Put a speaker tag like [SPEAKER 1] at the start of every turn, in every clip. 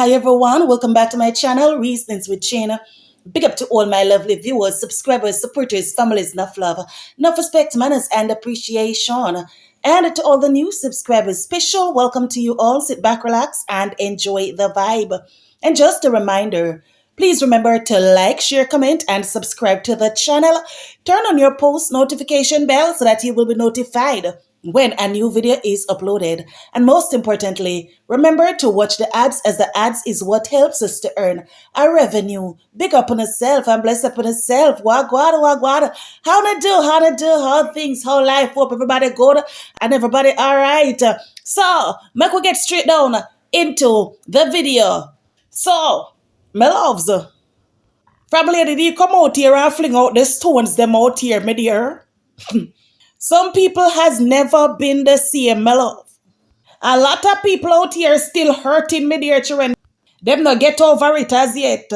[SPEAKER 1] Hi everyone, welcome back to my channel, Reasonings with Chena. Big up to all my lovely viewers, subscribers, supporters, families, enough love, enough respect, manners, and appreciation. And to all the new subscribers, special welcome to you all. Sit back, relax, and enjoy the vibe. And just a reminder, please remember to like, share, comment, and subscribe to the channel. Turn on your post notification bell so that you will be notified when a new video is uploaded. And most importantly, remember to watch the ads, as the ads is what helps us to earn our revenue. Big up on yourself and bless up on yourself. Wagwada, wagwada. How things, how life, hope everybody good and everybody all right. So, make we get straight down into the video. So, my loves, from Lady D come out here and fling out the stones them out here, my dear. Some people has never been the same, my love. A lot of people out here still hurting, my dear children. Them not get over it as yet.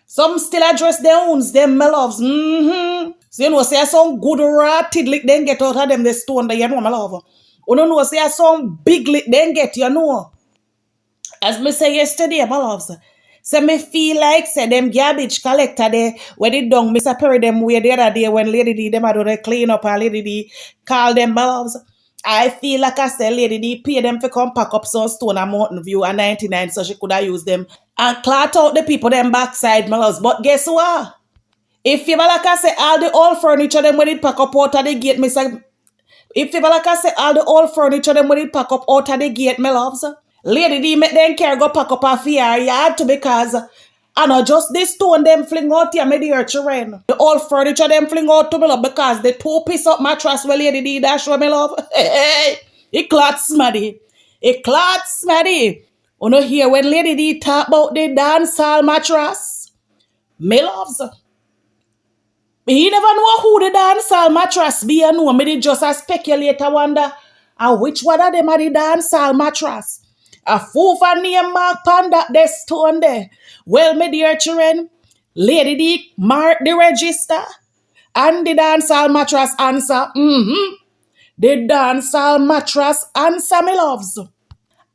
[SPEAKER 1] Some still address their wounds, them, my loves. So you know, say some good rotted lick, then get out of them the stone that you know, my love. You know, say some big lick, then get, you know. As me say yesterday, my loves. So me feel like say them garbage collector there when they done me separate them way the other day when Lady D them do the clean up and Lady D call them balls. I feel like I said Lady D pay them to come pack up some stone and Mountain View and 99 so she could have used them and clot out the people them backside my loves. But guess what? If you like I say all the old furniture them when it pack up out of the gate, me say if you like I say all the old furniture them when it pack up out of the gate, my loves. Lady D make them care go pack up a fear yard to because I know just this stone them fling out here, my dear children. The old furniture them fling out to me love because the 2-piece up mattress where Lady D dash where me love. Hey, it clots smaddy. It clots smaddy. You know here when Lady D talk about the danchall matrass, me loves. He never know who the danchall mattress be and know. Me did just a speculate I wonder which one of them are the danchall mattress. A foofa name mark pan that they stone there. Well, my dear children, Lady D mark the register and the danchall mattress answer. The danchall mattress answer, my loves.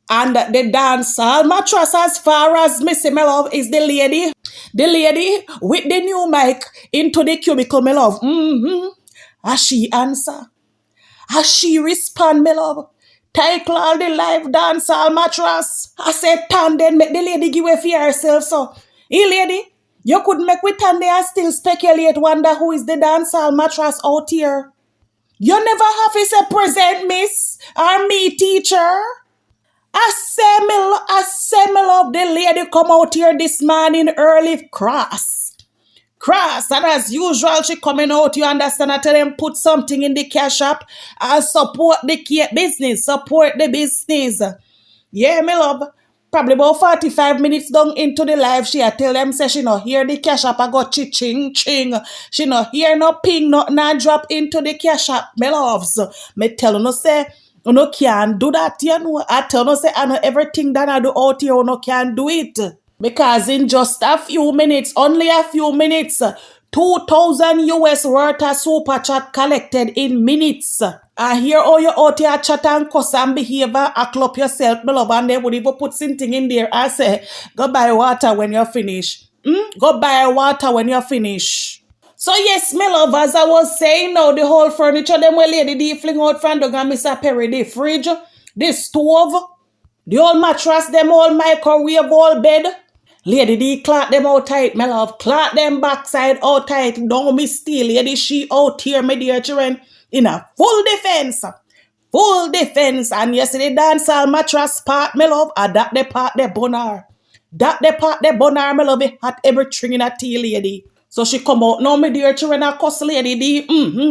[SPEAKER 1] And the danchall mattress, as far as Missy, my love, is the lady with the new mic into the cubicle, my love. As she answer, as she respond, my love. Take all the live danchall mattress. I said, tan then make the lady give away for herself. So, hey lady, you could make with tan there and still speculate, wonder who is the danchall mattress out here. You never have to say present, miss, or me, teacher. I say, me love the lady come out here this morning early cross. And as usual, she coming out, you understand, I tell them put something in the cash app and support the business, support the business. Yeah, me love. Probably about 45 minutes down into the live, she tell them, say she no hear the cash app, I got ching. She no hear no ping, not drop into the cash app, me loves. Me tell you no say, you no can't do that, you know. I tell you no say, I know everything that I do out here, you no can do it. Because in just a few minutes, only a few minutes, 2,000 US worth of super chat collected in minutes. I hear all you out here chat and cuss and behavior, act up yourself, my love, and they would even put something in there. I say, go buy water when you're finished. Go buy water when you're finished. So yes, my love, as I was saying now, the whole furniture, them where Lady D fling out from the Mr. Perry, the fridge, the stove, the old mattress, them old microwave, old bed. Lady D clot them out tight, my love. Clot them backside out tight. Don't miss steal. Lady she out here, my dear children, in a full defense. Full defense. And yesterday danchall mattress part, my love. That the part the bonar. That the part the bonar, my love. It had everything in a tea, lady. So she come out now, my dear children, I cuss Lady D,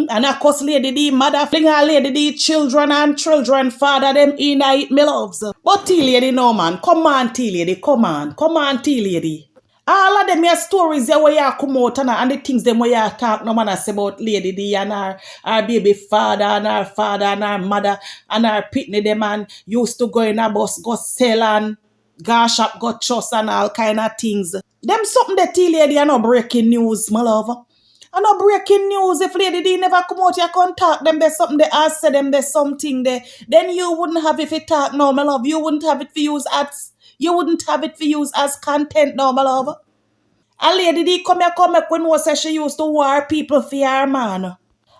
[SPEAKER 1] and I cuss Lady D, mother fling her Lady D, children and children, father them in it, me loves. But tea lady, no man, come on tea lady, come on tea lady. All of them your stories there where you come out and the things them where you talk no man say about Lady D and her baby father and her father and her mother and her pitney them and used to go in a bus, go sell and gosh up, go trust and all kind of things. Them something that tea lady are no breaking news, my love. And no breaking news. If Lady D never come out here contact them, there's something they ask them, there's something there. Then you wouldn't have if it talk no, my love. You wouldn't have it for use You wouldn't have it for use as content now, my love. A lady did come make when was say she used to war people for her man.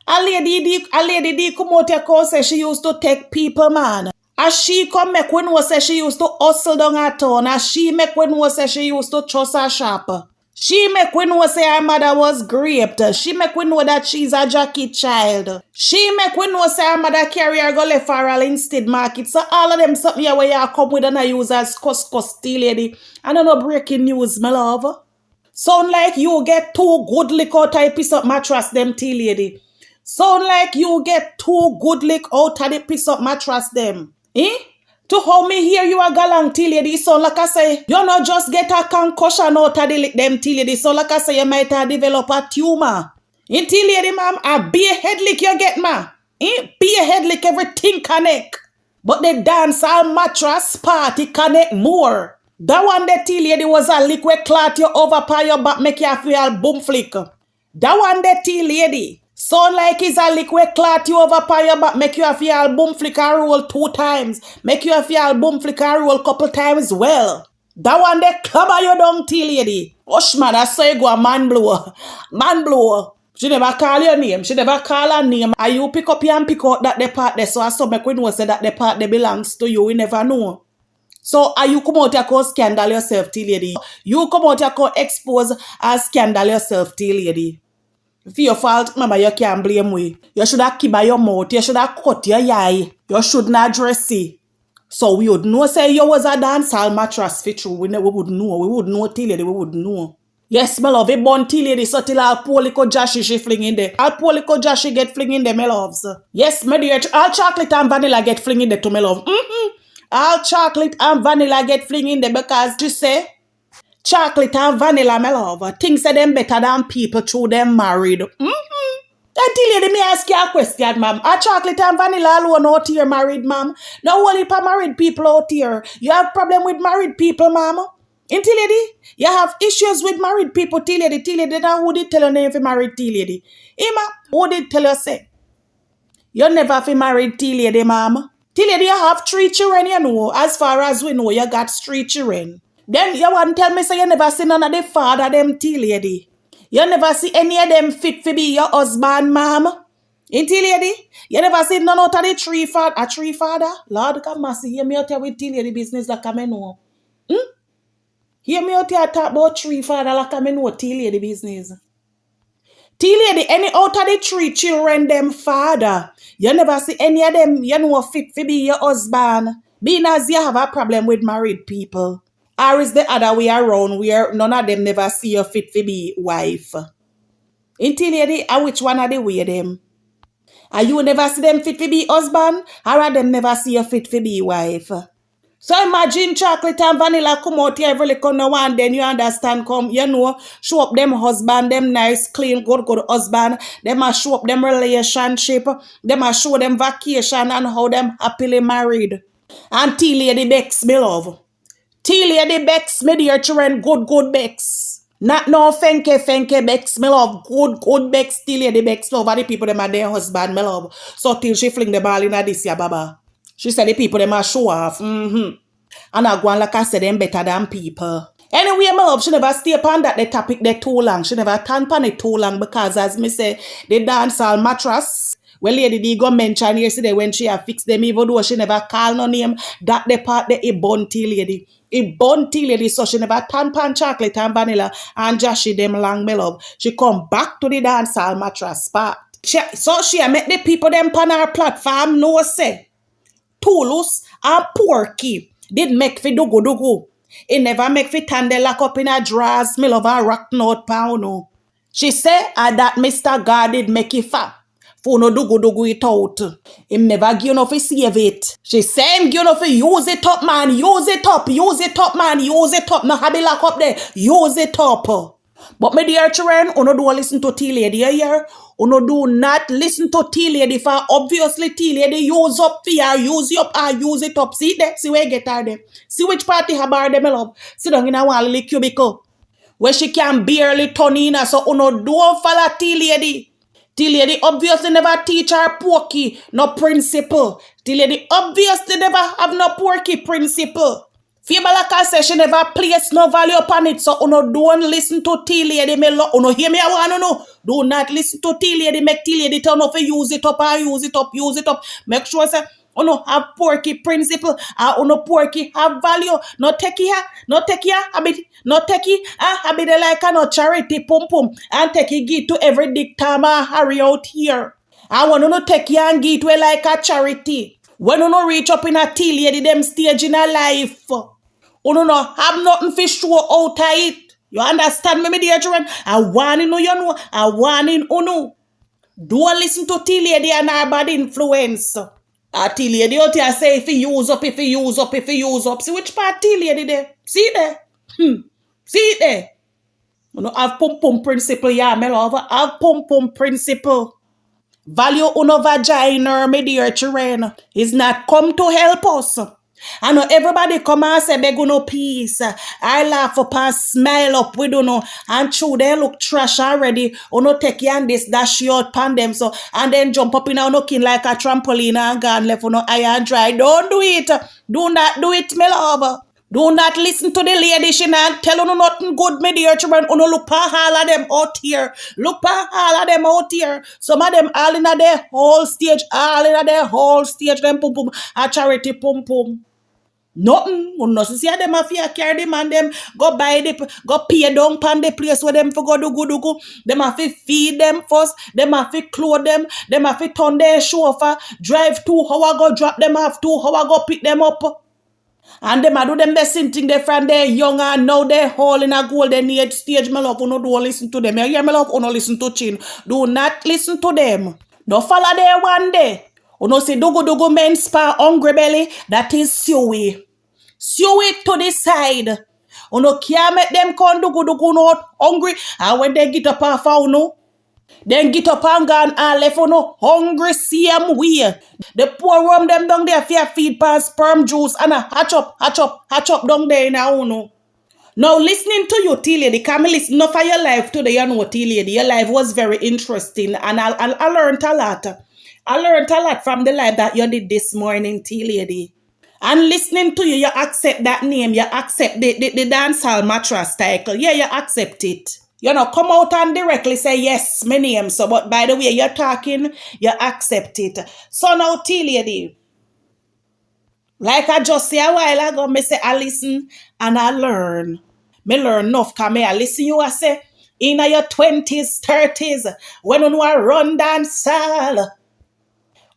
[SPEAKER 1] A lady did come out here say she used to take people man. As she come make when was say she used to hustle down her town. As she make when was say she used to trust her shop. She make we know say her mother was raped. She make we know that she's a Jackie child. She make we know say her mother carry her go left for all instead market. So all of them something here where you come with and I use as cuss tea lady. I don't know breaking news, my love. Sound like you get two good lick out of a piece of mattress, them tea lady. Sound like you get two good lick out of the piece of mattress, them. Eh? To how me hear you a galang tea lady, so like I say, you not just get a concussion out of the lick them tea lady, so like I say, you might have develop a tumor. In tea lady, ma'am, a be a head lick you get, ma. Be a head lick, everything connect. But the dance all mattress party connect more. That one the tea lady was a liquid clot you over by your back make you feel boom flick. That one the tea lady. Sound like it's a liquid clot you over by your back make you feel boom flick and roll 2 times. Make you feel boom flick and roll couple times well. That one the clubber you down tea lady. Hush man, I say you go a man blower. Man blower. She never call your name. She never call her name. And you pick up and pick out that the part there. So I saw make we know say that the part there belongs to you. We never know. So are you come out here cause scandal yourself, tea lady? You come out here cause expose and scandal yourself, tea lady. For your fault, mama, you can't blame me. You should have keep by your mouth. You should have cut your eye. You should not dress it. So we would know say you was a dancehall mattress fit true. We would know. We would know, tea lady. We would know. Yes, my love, a born tea lady, so till all poor little Joshy she fling in there. All poor little Joshy get fling in there, my loves. Yes, my dear, all chocolate and vanilla get fling in there to my love. All chocolate and vanilla get fling in there because you say, chocolate and vanilla, my love, things say them better than people through them married. Then tea lady, me ask you a question, ma'am. Are chocolate and vanilla alone out here married, ma'am? No only for married people out here. You have problem with married people, ma'am? In tea lady, you have issues with married people, tea lady. Tea lady, now who did tell your name for married tea lady? Ima, who did tell you say? You never fi married tea lady, ma'am. Tea lady, you have 3 children, you know. As far as we know, you got 3 children. Then you want to tell me say you never see none of the father them tea lady. You never see any of them fit to be your husband, ma'am. In tea lady, you never see none out of the 3 father. A 3 father? Lord, come massy, hear me out here with tea lady business like I know. Hear me out here talk about 3 father like I know tea lady business. Tea lady, any out of the 3 children, them father, you never see any of them, you know, fit to be your husband. Being as you have a problem with married people. Or is the other way around where none of them never see you fit to be wife? In tea lady, which one are the way them? Are you never see them fit to be husband? Or are them never see you fit to be wife? So imagine chocolate and vanilla come out here every little now and then you understand come, you know, show up them husband, them nice, clean, good husband, them a show up them relationship, them a show them vacation and how them happily married. And tea lady Bex, me love. Tea lady Bex, me dear children, good Bex. Not no fenke Bex, me love. Good Bex, tea lady Bex, love. And the people them are their husband, me love. So till she fling the ball in a this year, baba. She said the people them are show off. And I go on like I said, them better than people. Anyway, my love, she never stay upon that the topic there too long. She never turn upon it too long because as me say, the dancehall mattress. Well, lady did go mention yesterday when she have fixed them, even though she never call no name, that the part the a bun tea lady. A bun tea lady, so she never turn pan chocolate and vanilla and Joshy them long, my love. She come back to the dancehall mattress part. So she met the people them pan her platform, no say. Toulouse and Porky did make fi dugu. It never make fi tande lock up in her drawers, me love her rock note pound no. She say that Mr. God did make it fat. For no dugu it out. Him never give no fi save it. She say him give no fi use it up, man. Use it up, man. Use it up. No habit lock up there. Use it up. But my dear children, uno do listen to tea lady here. Uno do not listen to tea lady for obviously tea lady use up fear, use you up or use it up. See that? See where you get her there. See which party have her there, my love. Sit down in a one little cubicle. Where she can barely turn in. So uno don't follow tea lady. Tea lady obviously never teach her Porky no principle. Tea lady obviously never have no Porky principle. Fibalaka say she never place no value upon it, so uno don't listen to tea lady. Me uno hear me. I want no. Do not listen to tea lady. Make tea lady turn off. Use it up. Use it up. Use it up. Make sure say uno have porky principle. Uno porky have value. No take here. No take here. Habit. No take it. Habit like a no charity pum pum and take it give to every dick time hurry out here. I want to take you and give it like a charity. When you no reach up in a tea lady them stage in a life. You no have nothing for show out of it. You understand me, dear children? I want you know. I want you know. Don't listen to tea lady and her bad influence. A tea lady out here say if you use up, if you use up, if you use up. See which part tea lady there? See there? See it there? You know, have pum pum principle, yeah, my love. Have pum pum principle. Value uno vagina, my dear children, is not come to help us. I know everybody come and say, beg no peace. I laugh up and smile up with you, and true, they look trash already. Uno take you and this dash you out pan them, so, and then jump up in a kin like a trampoline and gone left uno high and dry. Don't do it. Do not do it, my love. Do not listen to the lady. She not tell you nothing good, my dear children. You look pa all of them out here. Look pa all of them out here. Some of them all in their whole stage. All in their whole stage. Them pum pum. A charity pum pum. Nothing. You know, see them a fear carry them and them go buy the go pay down pan the place where them for go do good do go. Them have to feed them first. Them have to clothe them. Them have to turn their chauffeur. Drive 2 hours go drop them off 2 hours go pick them up. And them a do them the same thing they from they young and now they all in a golden age stage, my love. You no don't listen to them. You hear my love? You no listen to chin. Do not listen to them. No follow there one day. You no see dogo men spa hungry belly. That is sewy. Sew it to the side. You no can't make them come dogo not hungry. And when they get up off you know, then get up and gone and left you know hungry same way. The poor worm them down there fear feed past sperm juice and a hatch up down there now, you know. Now listening to you, tea lady, come listen enough for your life today, you know, tea lady. Your life was very interesting and I learned a lot. I learned a lot from the life that you did this morning, tea lady. And listening to you, you accept that name, you accept the danchall matrass title. Yeah, you accept it. You know, come out and directly say, yes, my name. So, but by the way you're talking, you accept it. So now, tea lady, like I just say a while ago, me say I listen and I learn. Me learn enough, because I listen you, I say, in your 20s, 30s, when you are run danchall,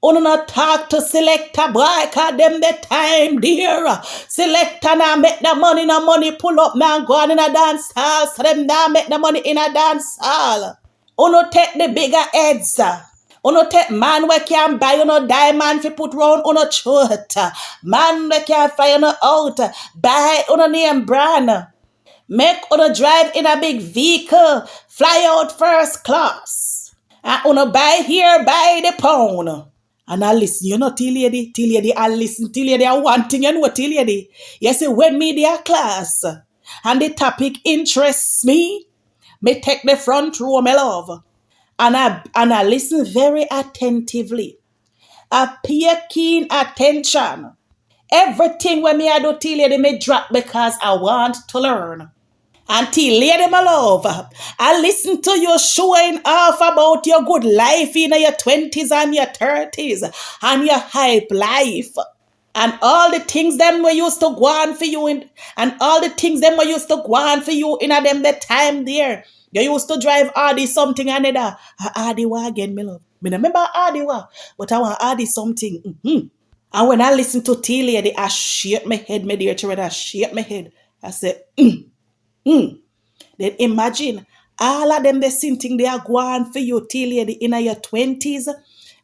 [SPEAKER 1] you not talk to selector boy, cause them the time dear. Selector now make the money, no money pull up, man, go on in a dance hall. So them now make the money in a dance hall. You no take the bigger heads. You no take man where can buy you no diamond fi put round on a throat. Man where can fly you no out. Buy you no name brand. Make you no drive in a big vehicle. Fly out first class. And you no buy here, buy the pound. And I listen, you know, tea lady, I listen, tea lady, I want thing, you know, tea lady. You see, when media class and the topic interests me take the front row, my love. And I listen very attentively. I pay keen attention. Everything when me I do tea lady, me drop because I want to learn. Auntie lady, my love, I listen to you showing off about your good life in your 20s and your 30s and your hype life. And all the things them we used to go on for you and all the things them we used to go on for you in a them the time there. You used to drive Audi something and another. Audi what again, my love? Me remember Audi what, but I want Audi something. And when I listen to tea lady, I shake my head, my dear children, I shake my head. I say, Then imagine all of them the same thing they are going for you till you're in your 20s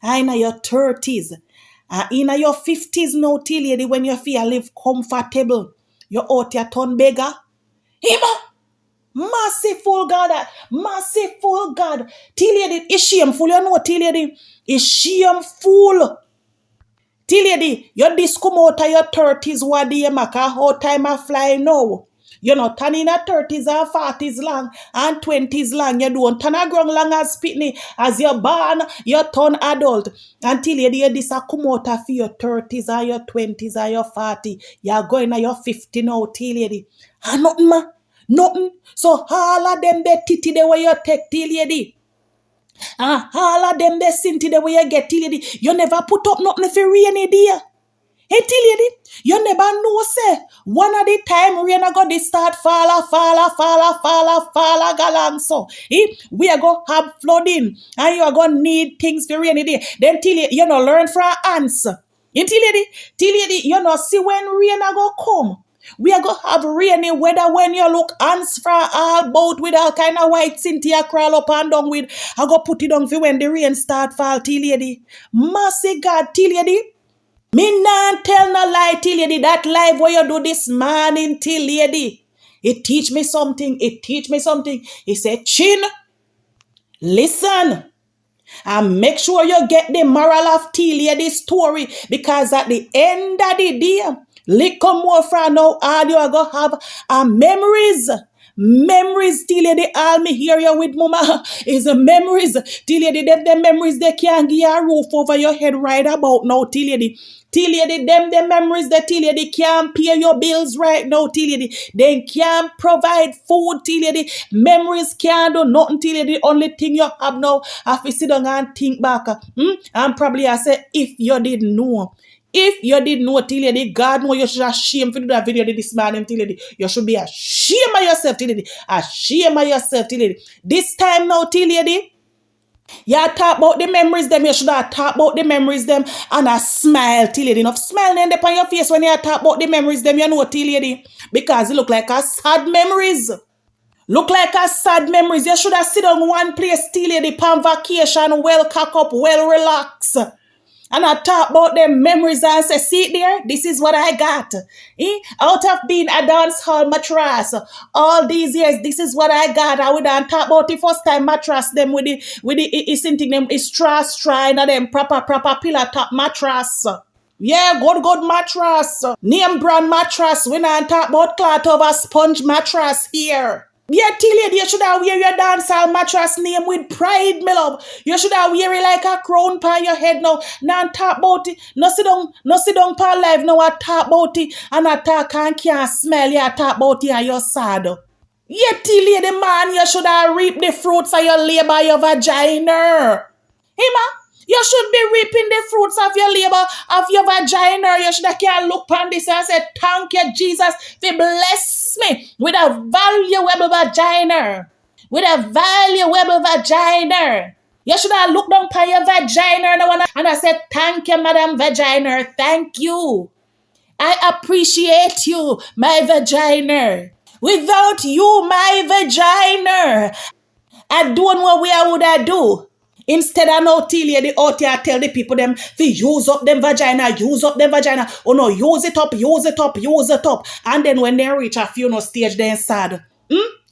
[SPEAKER 1] and in your 30s. And in your 50s now till you when you feel live comfortable. You're out your turn beggar. Hima! Merciful God. Merciful God. Till you is shameful. You know till you is shameful. Till you this come out of your 30s what do you make how time a fly now? You know, turn in a 30s and 40s long and 20s long. You don't turn a ground long as pitney. As you're born, you turn adult. Until you hear this a come out of your 30s or your 20s or your 40. You're going to your 50 now, till you the. And nothing, ma. Nothing. So all of them, they titty the way you take till you the. All of them, they sinty the way you get till you the. You never put up nothing for rainy day. Hey, till lady, you never know, say, one of the time rain a go this start fall, galang so. We are going to have flooding, and you are going to need things for rainy day. Then till you know, learn from ansa. Till lady, you know, see when rain a go come. We are going to have rainy weather when you look ants from all boat with all kind of white Cynthia crawl up and down with. I go put it on for when the rain start fall, till lady. Mercy God, till lady. Me not tell no lie, till lady. That live where you do this morning, till lady. It teach me something. It teach me something. He said, Chin, listen. And make sure you get the moral of till lady story. Because at the end of the day, little more from now, all you are going to have are memories. Memories, till lady, all me hear you with mama is memories. Till lady, them memories, they can't give you a roof over your head right about now, till lady. Till lady, them memories that till lady can't pay your bills right now, till lady. They can't provide food, till lady. Memories can't do nothing, till lady. The only thing you have now, if you sit down and think back, and probably I say, if you didn't know. If you didn't know, till lady, God know you should ashamed to do that video this morning, till lady. You should be ashamed of yourself, till lady. Ashamed of yourself, till lady. This time now, till lady. You talk about the memories them, you should have talk about the memories them and a smile, till lady. Enough smile end up on your face when you talk about the memories them, you know, till lady. Because it look like a sad memories. Look like a sad memories. You should have sit on one place, till lady, pan vacation, well cock up, well relax. And I talk about them memories and say, see there, this is what I got. Out of being a dance hall mattress, all these years, this is what I got. I would talk about the first time mattress them with the something them is straw and them proper pillar top mattress. Yeah, good mattress. Name brand mattress. When I talk about cloth over sponge mattress here. Yeah, till lady, you should have wear your dancehall mattress name with pride, my love. You should have wear it like a crown on your head now. Now talk about it. No sit down per live now. I talk about it. And I talk and can't smell you. I talk about it and you're sad. Yeah, till lady, man, you should have reap the fruits of your labor, your vagina. Hey, ma, you should be reaping the fruits of your labor, of your vagina. You should have can look on this and say, thank you, Jesus, for bless me with a valuable vagina. With a valuable vagina. You should have looked down upon your vagina and I said, thank you, Madam Vagina. Thank you. I appreciate you, my vagina. Without you, my vagina, I don't know what I would I do. Instead of now till you the out here tell the people them to use up them vagina. Oh no, use it up. And then when they reach a funeral stage, they're sad.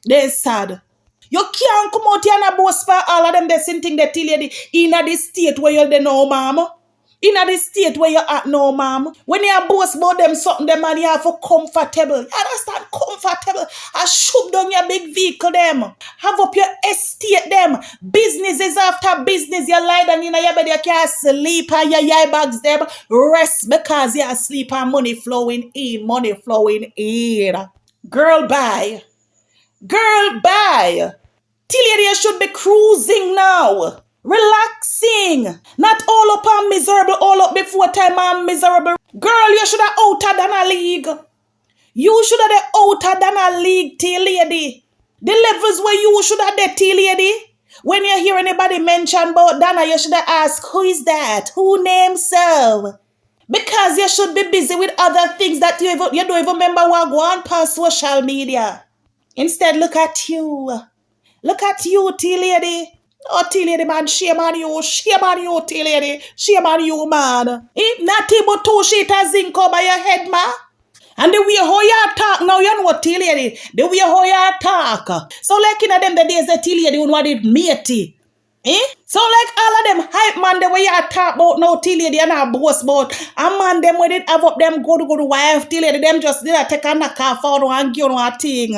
[SPEAKER 1] They're sad. You can't come out here and boast for all of them they think they tell you in the state where you're the no mama. In the state where you're at no ma'am. When you boast about them something them and you have for comfortable. You understand? Comfortable. I shoot down your big vehicle them. Have up your estate them. Businesses after business. You lie down in your bed. You can't sleep and your eye bags them. Rest because you asleep and money flowing in. Girl, bye. Girl, bye. Till you should be cruising now. Relaxing. Not all up and miserable, all up before time and miserable. Girl, you should have outer than a league. You should have the outer than a league, till lady. The levels where you should have the till lady. When you hear anybody mention about Donna, you should have asked, who is that? Who names so? Because you should be busy with other things that you don't even remember what go on past social media. Instead, look at you. Look at you, till lady. Oh, till lady, man, shame on you, till lady. Shame on you, man. Not able to shit a zinc over your head, ma. And the way how you talk now, you know what, till lady. The way how you talk. So like in them the days the till lady, you know what it matey. So like all of them hype man the way you talk about now till lady and a boast about a man them when it have up them good wife till lady them just did take a knock off out and give one thing.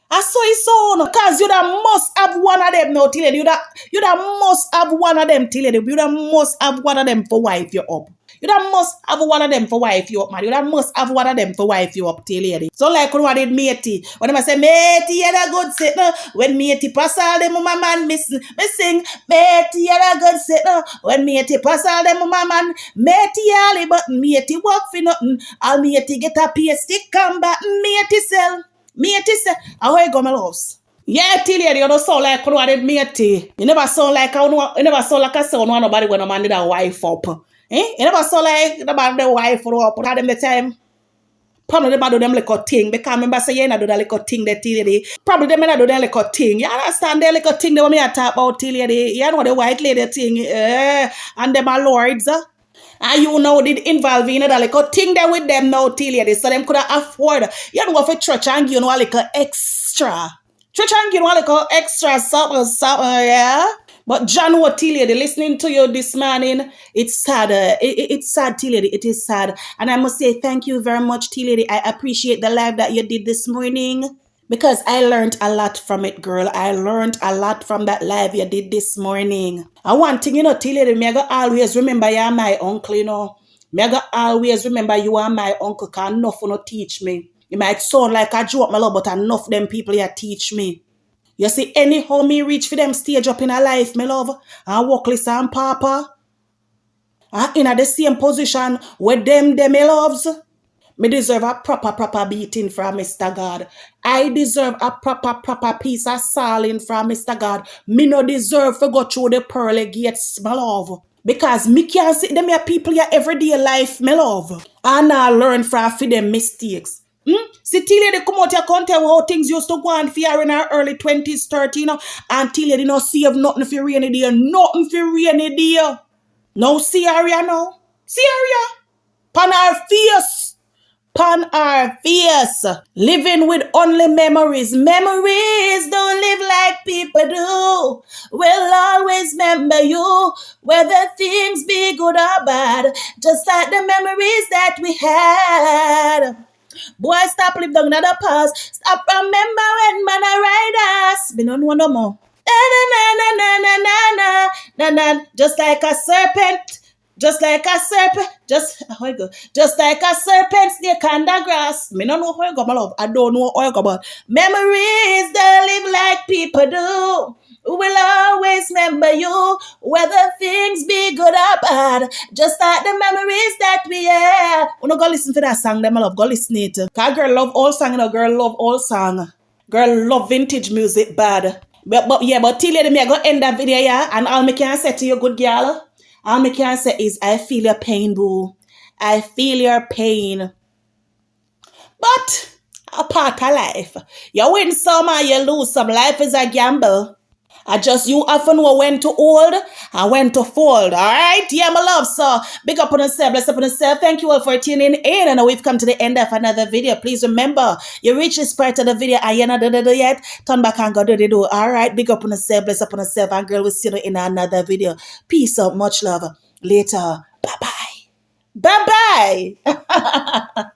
[SPEAKER 1] I saw it so because you da must have one of them now till lady. You da must have one of them till lady. You da must have one of them for wife you up. You da must have one of them for wife you up, man. You da must have one of them for wife you up, till lady. So like when I did matey. When I say matey, you da good sit now. When matey pass all them my man me sing. Matey, you da good sit now. When matey pass all them my man. Matey all button. Matey walk for nothing. All matey get a pay stick come back. Matey sell. Matey sell. How you go my loves? Yeah, till you don't sound like when I did matey. You never sound like you never sound like a son one nobody when a man did a wife up. You never saw like about the wife or up at them the time. Probably they do them like a thing. Because I remember saying you not do that like a thing that till you probably they may not do that like a thing. You understand that like a thing they want me to talk about till you know the white lady thing. And them are lords. And you know did involve in that like a thing there with them now till you so them could afford. You know for church and you know like a extra. Church and you know like a extra something, yeah. But John, what till you listening to you this morning, it's sad. It's sad, till it is sad. And I must say thank you very much, till I appreciate the live that you did this morning. Because I learned a lot from it, girl. I learned a lot from that live you did this morning. And one thing, you know, till me I go always remember you are my uncle, you know. Me I go always remember you are my uncle, because enough you no teach me. It might sound like a joke, my love, but enough them people here teach me. You see, anyhow me reach for them stage up in a life, my love, and walk listen and papa, and in the same position with them, my loves, me deserve a proper beating from Mr. God. I deserve a proper piece of saling from Mr. God. Me no deserve to go through the pearly gates, my love. Because me can't see them here people here everyday life, my love. And I learn from them mistakes. See, till they come out your country how things used to go on for her in her early 20s, 30s, you know, until you didn't save nothing for rainy day, nothing for rainy day. Now see her here now. See her here. Pan her face. Pan her face. Living with only memories. Memories don't live like people do. We'll always remember you, whether things be good or bad, just like the memories that we had. Boy, stop live down in the past. Stop remember when man a ride us. Me no know no more. Na. Just like a serpent. Just like a serpent. Just like a serpent snake under grass. Me no know how you go, my love. I don't know how you go, but memories they live like people do. We'll always remember you, whether things be good or bad, just like the memories that we have. You know, go listen to that song, them, I love. Go listen to it. Cause girl love all song, you know, girl love all song. Girl love vintage music bad. But till you me I go end that video, yeah, and all me can say to you, good girl, all me can say is, I feel your pain, boo. I feel your pain. But a part of life. You win some and you lose some. Life is a gamble. I just you often know when to hold and when to fold. Alright? Yeah, my love. So big up on yourself, bless up on yourself. Thank you all for tuning in. And we've come to the end of another video. Please remember, you reach this part of the video and you're not done it yet. Turn back and go do the do. Alright, big up on yourself, bless up on yourself, and girl, we'll see you in another video. Peace out, much love. Later. Bye bye. Bye bye.